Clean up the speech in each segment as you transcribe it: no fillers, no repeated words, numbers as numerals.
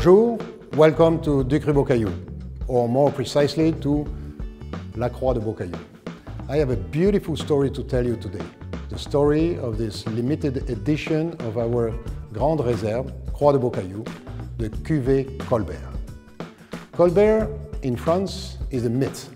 Bonjour, welcome to Du Cru Beaucaillou, or more precisely to La Croix de Beaucaillou. I have a beautiful story to tell you today. The story of this limited edition of our Grande Réserve, Croix de Beaucaillou, the Cuvée Colbert. Colbert in France is a myth.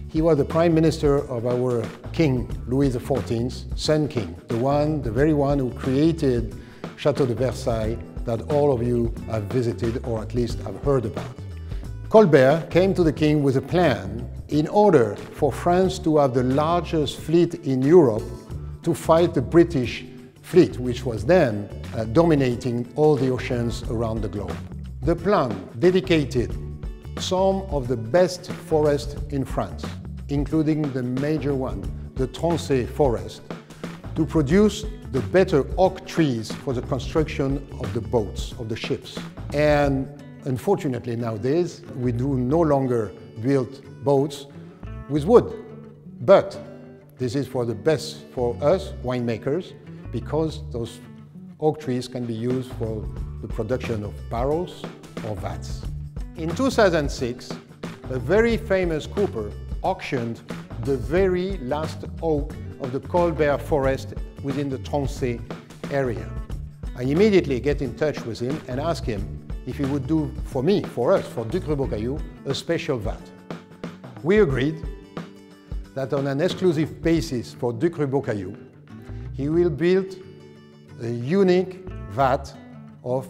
He was the prime minister of our king, Louis XIV's Sun King, the very one who created Château de Versailles that all of you have visited or at least have heard about. Colbert came to the king with a plan in order for France to have the largest fleet in Europe to fight the British fleet, which was then dominating all the oceans around the globe. The plan dedicated some of the best forests in France, including the major one, the Tronchet forest, to produce the better oak trees for the construction of the boats, of the ships. And unfortunately nowadays, we do no longer build boats with wood. But this is for the best for us, winemakers, because those oak trees can be used for the production of barrels or vats. In 2006, a very famous cooper auctioned the very last oak of the Colbert forest within the Tronchet area. I immediately get in touch with him and ask him if he would do for me, for us, for Du Cru Beaucaillou, a special vat. We agreed that on an exclusive basis for Du Cru Beaucaillou, he will build a unique vat of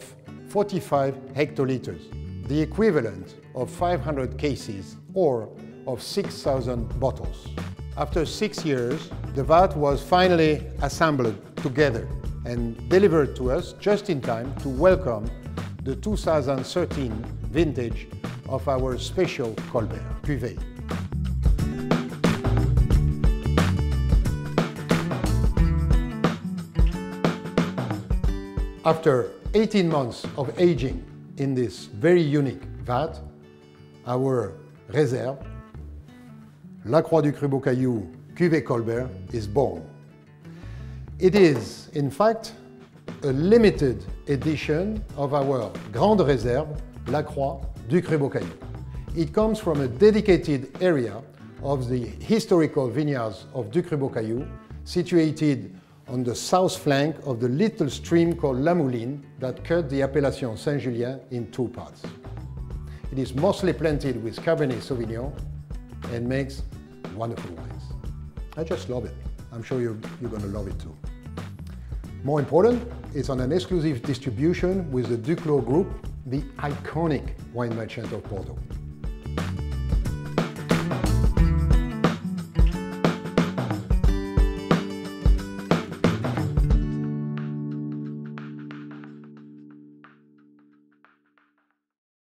45 hectoliters, the equivalent of 500 cases or of 6,000 bottles. After 6 years, the vat was finally assembled together and delivered to us just in time to welcome the 2013 vintage of our special Colbert Cuvée. After 18 months of aging in this very unique vat, our réserve, La Croix du Cru Beaucaillou Cuvée Colbert, is born. It is, in fact, a limited edition of our Grande Réserve, La Croix du Cru Beaucaillou. It comes from a dedicated area of the historical vineyards of Du Cru Beaucaillou, situated on the south flank of the little stream called La Mouline that cut the Appellation Saint-Julien in two parts. It is mostly planted with Cabernet Sauvignon and makes wonderful wines. I just love it. I'm sure you're going to love it too. More important, it's on an exclusive distribution with the Duclos Group, the iconic wine merchant of Bordeaux.